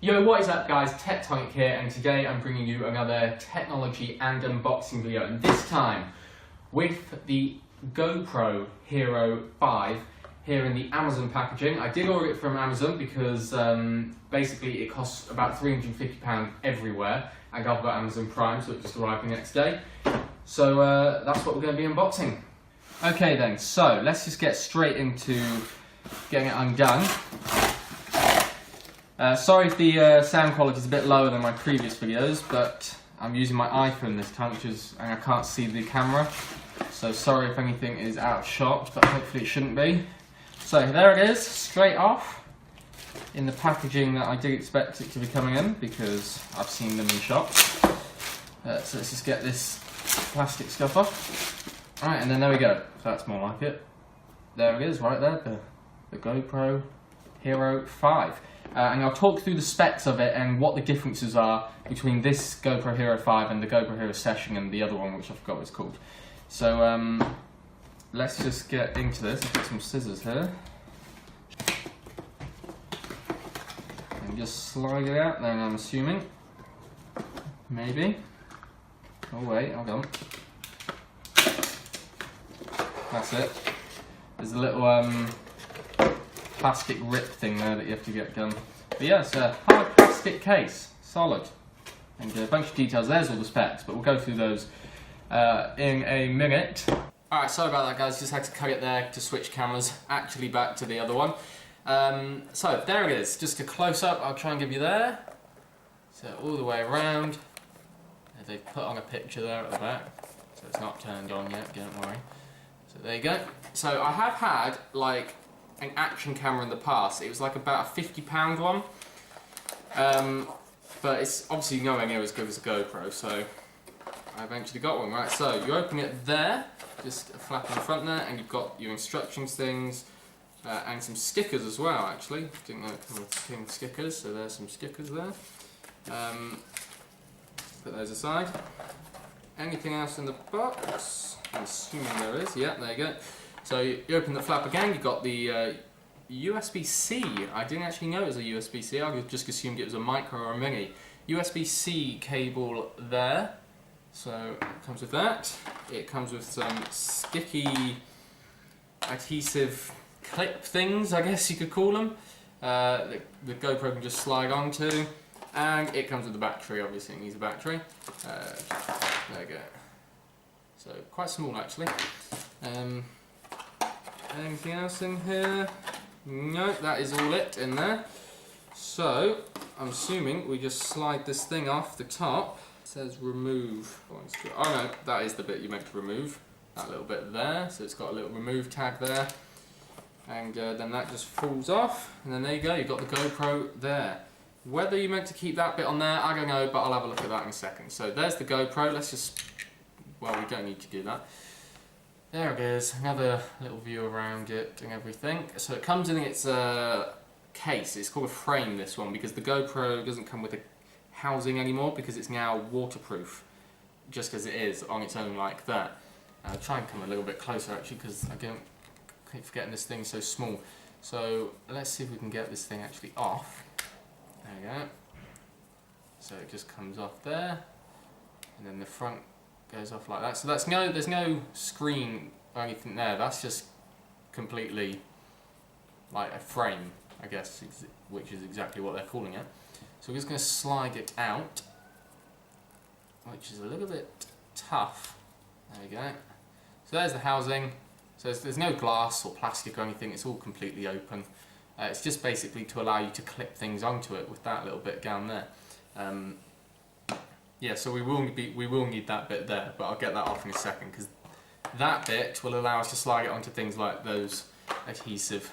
Yo, what is up guys, Tectonic here, and today I'm bringing you another technology and unboxing video, and this time with the GoPro Hero 5 here in the Amazon packaging. I did order it from Amazon because basically it costs about £350 everywhere, and I've got Amazon Prime, so it just arrived the next day. So that's what we're going to be unboxing. Okay then, so let's just get straight into getting it undone. Sorry if the sound quality is a bit lower than my previous videos, but I'm using my iPhone this time, and I can't see the camera. So sorry if anything is out of shot, but hopefully it shouldn't be. So there it is, straight off, in the packaging that I did expect it to be coming in, because I've seen them in shops. So let's just get this plastic stuff off. Alright, and then there we go. So that's more like it. There it is, right there, the GoPro Hero 5. And I'll talk through the specs of it and what the differences are between this GoPro Hero 5 and the GoPro Hero Session and the other one, which I forgot what it's called. So let's just get into this. I've got some scissors here. And just slide it out then, I'm assuming. Maybe. Oh wait, hold on. That's it. There's a little plastic rip thing there that you have to get done. But yeah, it's a hard plastic case, solid. And a bunch of details, there's all the specs, but we'll go through those in a minute. Alright, sorry about that guys, just had to cut it there to switch cameras, actually back to the other one. So there it is, just a close up, I'll try and give you there. So all the way around, they've put on a picture there at the back, so it's not turned on yet, don't worry. So there you go. So I have had like an action camera in the past. It was like about a £50 one, but it's obviously nowhere near as good as a GoPro, so I eventually got one. Right, so you open it there, just a flap in the front there, and you've got your instructions things, and some stickers as well actually. Didn't know it came with pin stickers, so there's some stickers there. Put those aside. Anything else in the box? I'm assuming there is, yeah, there you go. So you open the flap again, you've got the USB-C. I didn't actually know it was a USB-C, I just assumed it was a micro or a mini. USB-C cable there, so it comes with that. It comes with some sticky adhesive clip things, I guess you could call them. The GoPro can just slide onto, and it comes with the battery, obviously it needs a battery. There you go. So quite small actually. Anything else in here? No, that is all it in there. So, I'm assuming we just slide this thing off the top. It says remove. Oh no, that is the bit you meant to remove. That little bit there. So it's got a little remove tag there. And then that just falls off. And then there you go, you've got the GoPro there. Whether you're meant to keep that bit on there, I don't know, but I'll have a look at that in a second. So there's the GoPro. Let's just, well, we don't need to do that. There it is, another little view around it and everything. So it comes in its case. It's called a frame, this one, because the GoPro doesn't come with a housing anymore because it's now waterproof, just as it is on its own like that. I'll try and come a little bit closer actually because I keep forgetting this thing's so small. So let's see if we can get this thing actually off. There you go. So it just comes off there, and then the front goes off like that. So that's there's no screen or anything there. That's just completely like a frame, I guess, which is exactly what they're calling it. So we're just going to slide it out, which is a little bit tough. There we go. So there's the housing. So there's no glass or plastic or anything. It's all completely open. It's just basically to allow you to clip things onto it with that little bit down there. Yeah, so we will need that bit there, but I'll get that off in a second because that bit will allow us to slide it onto things like those adhesive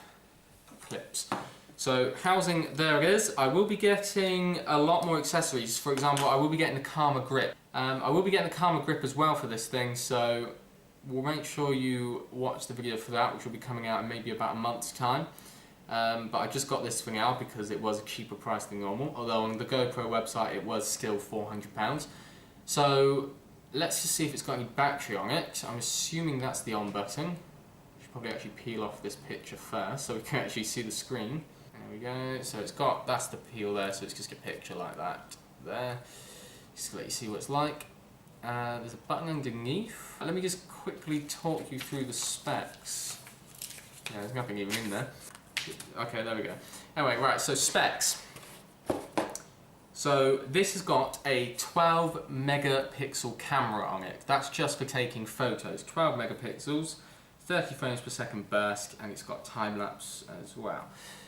clips. So housing, there it is. I will be getting a lot more accessories. For example, I will be getting the Karma grip. I will be getting the Karma grip as well for this thing, so we'll make sure you watch the video for that, which will be coming out in maybe about a month's time. But I just got this thing out because it was a cheaper price than normal, although on the GoPro website it was still £400. So let's just see if it's got any battery on it. I'm assuming that's the on button. I should probably actually peel off this picture first so we can actually see the screen. There we go. So it's got, that's the peel there, so it's just a picture like that there. Just to let you see what it's like. There's a button underneath. Let me just quickly talk you through the specs. Yeah, there's nothing even in there. Okay, there we go. Anyway, right, so specs. So this has got a 12 megapixel camera on it. That's just for taking photos. 12 megapixels, 30 frames per second burst, and it's got time lapse as well.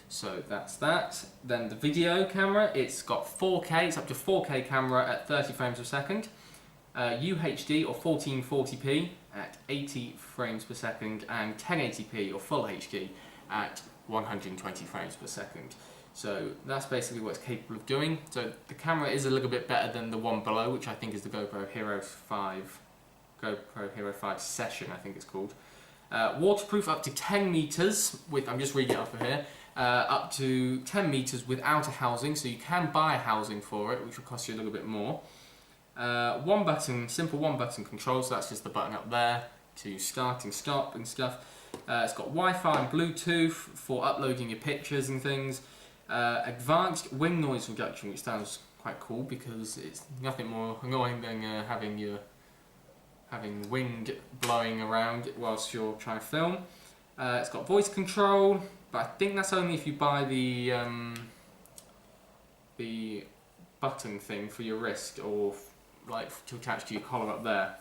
So that's that. Then the video camera, it's got 4K, it's up to 4K camera at 30 frames per second. UHD or 1440p at 80 frames per second, and 1080p or full HD at 120 frames per second. So that's basically what it's capable of doing. So the camera is a little bit better than the one below, which I think is the GoPro Hero 5. GoPro Hero 5 Session, I think it's called. Waterproof up to 10 meters with, I'm just reading it up here, up to 10 meters without a housing, so you can buy a housing for it, which will cost you a little bit more. One button, simple one button control, so that's just the button up there to start and stop and stuff. It's got Wi-Fi and Bluetooth for uploading your pictures and things. Advanced wing noise reduction, which sounds quite cool because it's nothing more annoying than having wind blowing around whilst you're trying to film. It's got voice control, but I think that's only if you buy the button thing for your wrist or like to attach to your collar up there.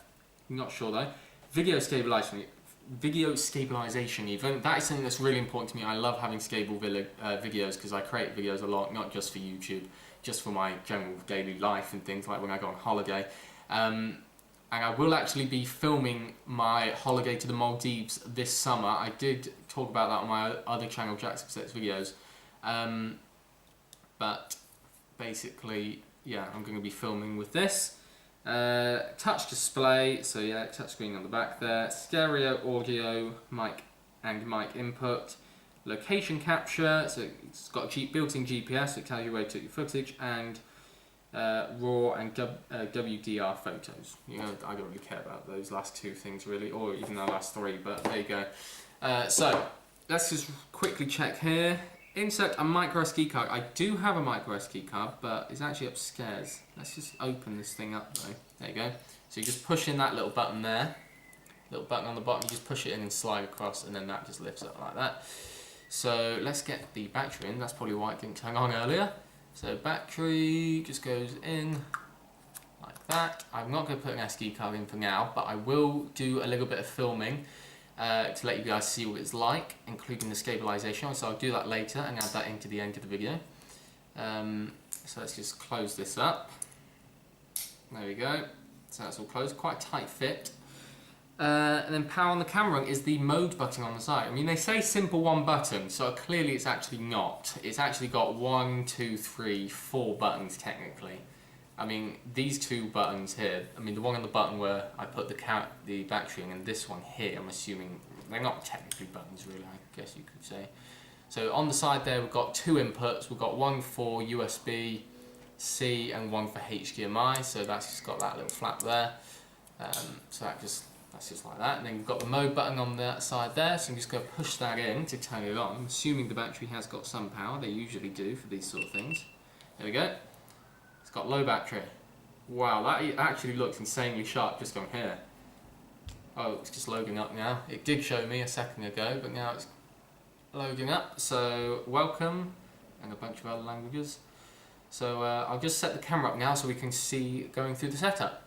I'm not sure though. Video stabilisation even. That is something that's really important to me. I love having stable videos because I create videos a lot, not just for YouTube, just for my general daily life and things like when I go on holiday. And I will actually be filming my holiday to the Maldives this summer. I did talk about that on my other channel, Jack's Cassettes videos. But basically, yeah, I'm going to be filming with this. Touch display, so yeah, touch screen on the back there. Stereo audio, mic and mic input. Location capture, so it's got a built-in GPS, so it tells you where to take your footage, and RAW and WDR photos. You know, I don't really care about those last two things really, or even the last three, but there you go. So let's just quickly check here. Insert a micro SD card. I do have a micro SD card, but it's actually upstairs. Let's just open this thing up though. There you go. So you just push in that little button there. Little button on the bottom, you just push it in and slide across, and then that just lifts up like that. So let's get the battery in. That's probably why it didn't turn on earlier. So battery just goes in like that. I'm not going to put an SD card in for now, but I will do a little bit of filming to let you guys see what it's like, including the stabilisation. So I'll do that later and add that into the end of the video. So let's just close this up. There we go. So that's all closed. Quite a tight fit. And then power on the camera is the mode button on the side. I mean, they say simple one button, so clearly it's actually not. It's actually got 1, 2, 3, 4 buttons technically. I mean, these two buttons here, I mean the one on the button where I put the battery in, and this one here, I'm assuming, they're not technically buttons really, I guess you could say. So on the side there we've got two inputs, we've got one for USB-C and one for HDMI, so that's just got that little flap there. So that's just like that, and then we've got the mode button on that side there, so I'm just going to push that in to turn it on, assuming the battery has got some power. They usually do for these sort of things. There we go. It's got low battery. Wow, that actually looks insanely sharp just on here. Oh, it's just loading up now. It did show me a second ago, but now it's loading up. So welcome, and a bunch of other languages. So I'll just set the camera up now so we can see going through the setup.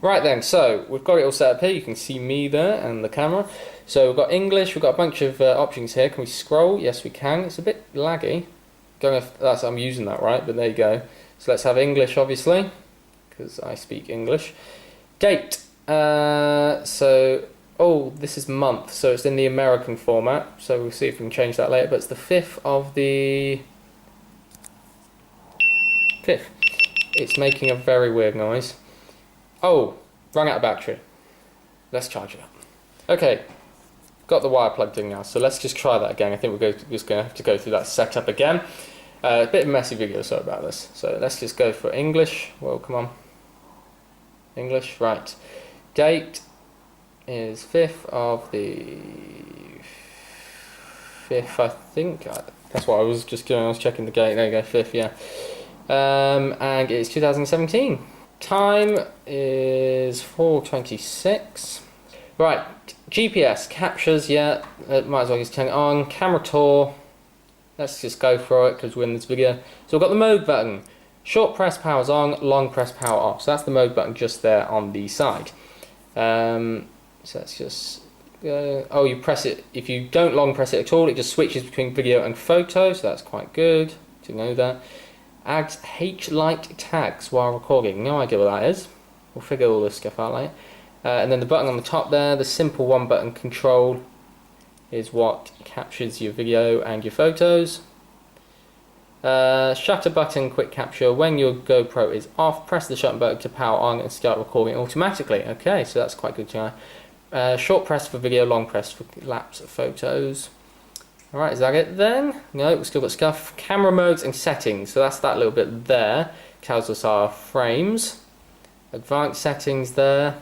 Right then, so we've got it all set up here. You can see me there and the camera. So we've got English, we've got a bunch of options here. Can we scroll? Yes, we can. It's a bit laggy. Don't know if I'm using that right, but there you go. So let's have English, obviously, because I speak English. Date. Oh, this is month, so it's in the American format. So we'll see if we can change that later. But it's the 5th of the 5th. It's making a very weird noise. Oh, run out of battery. Let's charge it up. Okay, got the wire plugged in now, so let's just try that again. I think we're just going to have to go through that setup again. A bit of a messy video, sorry about this. So let's just go for English. Well, come on. English, right. Date is 5th of the 5th, I think. That's what I was just doing. I was checking the date. There you go, 5th, yeah. And it's 2017. Time is 4:26. Right, GPS captures, yeah. Might as well just turn it on. Camera tour. Let's just go for it because we're in this video. So we've got the mode button. Short press powers on, long press power off. So that's the mode button just there on the side. So let's just go. Oh, you press it. If you don't long press it at all, it just switches between video and photo. So that's quite good to know that. Adds H-light tags while recording. No idea what that is. We'll figure all this stuff out later. And then the button on the top there, the simple one button control, is what captures your video and your photos. Shutter button, quick capture. When your GoPro is off, press the shutter button to power on and start recording automatically. Okay, so that's quite good to know. Short press for video, long press for lapse photos. Alright, is that it then? No, we've still got stuff. Camera modes and settings. So that's that little bit there. Tells us our frames. Advanced settings there.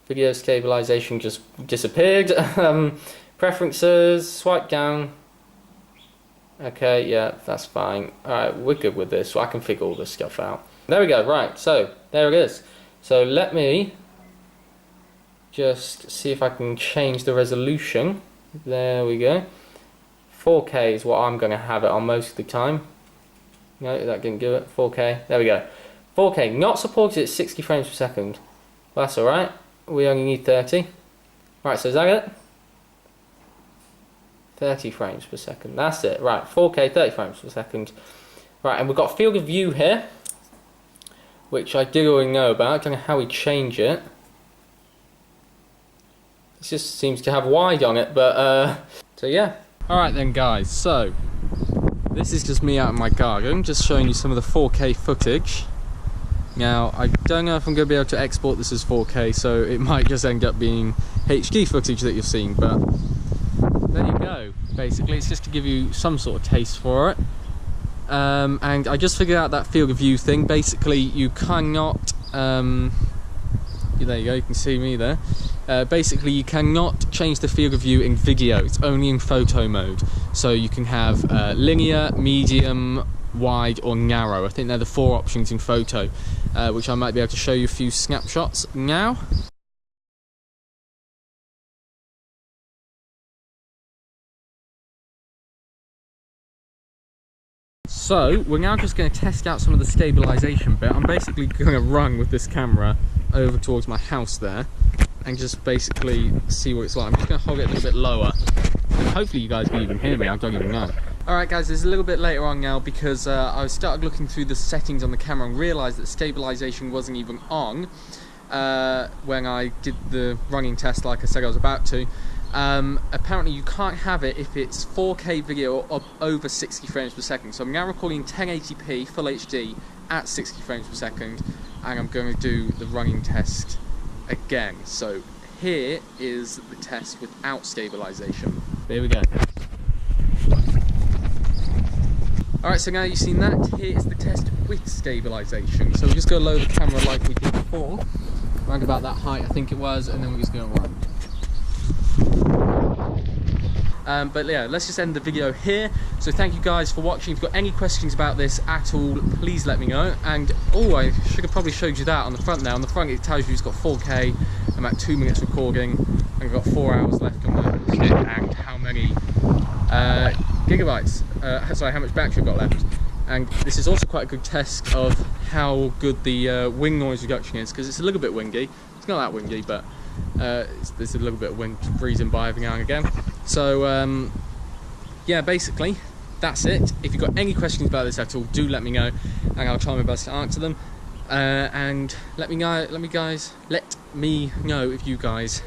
Video stabilisation just disappeared. Preferences, swipe down. Okay, yeah, that's fine. Alright, we're good with this, so I can figure all this stuff out. There we go, right, so there it is. So let me just see if I can change the resolution. There we go. 4K is what I'm going to have it on most of the time. No, that didn't do it. 4K, there we go. 4K, not supported at 60 frames per second. Well, that's alright. We only need 30. Right, so is that it? 30 frames per second. That's it. Right, 4K, 30 frames per second. Right, and we've got field of view here, which I do already know about. I don't know how we change it. It just seems to have wide on it, but so yeah. Alright then guys, so this is just me out in my garden, just showing you some of the 4K footage. Now, I don't know if I'm going to be able to export this as 4K, so it might just end up being HD footage that you're seeing, but there you go. Basically, it's just to give you some sort of taste for it. And I just figured out that field of view thing. Basically, you cannot... there you go, you can see me there. Basically, you cannot change the field of view in video. It's only in photo mode. So you can have linear, medium, wide or narrow. I think they're the 4 options in photo, which I might be able to show you a few snapshots now. So we're now just going to test out some of the stabilisation bit. I'm basically going to run with this camera over towards my house there and just basically see what it's like. I'm just going to hold it a little bit lower and hopefully you guys can even hear me, I don't even know. Alright guys, it's a little bit later on now because I started looking through the settings on the camera and realised that stabilisation wasn't even on when I did the running test like I said I was about to. Apparently you can't have it if it's 4K video or over 60 frames per second. So I'm now recording 1080p full HD at 60 frames per second and I'm going to do the running test again. So here is the test without stabilisation. There we go. Alright, so now you've seen that, here is the test with stabilisation. So we're just going to lower the camera like we did before, around about that height I think it was, and then we're just going to run. But yeah, let's just end the video here. So thank you guys for watching. If you've got any questions about this at all, please let me know. And oh, I should have probably showed you that on the front there. On the front it tells you it's got 4K, I'm at 2 minutes recording, and I've got 4 hours left on the stick, and how many gigabytes, sorry, how much battery I've got left. And this is also quite a good test of how good the wing noise reduction is, because it's a little bit windy. It's not that windy, but there's a little bit of wind breezing by every now and again. So yeah, basically that's it. If you've got any questions about this at all, do let me know and I'll try my best to answer them. And let me know if you guys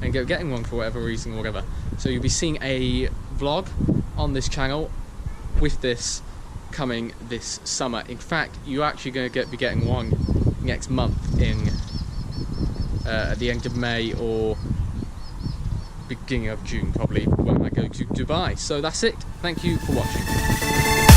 end up getting one for whatever reason or whatever. So you'll be seeing a vlog on this channel with this coming this summer. In fact, you're actually going to be getting one next month in at the end of May or beginning of June, probably, when I go to Dubai. So that's it. Thank you for watching.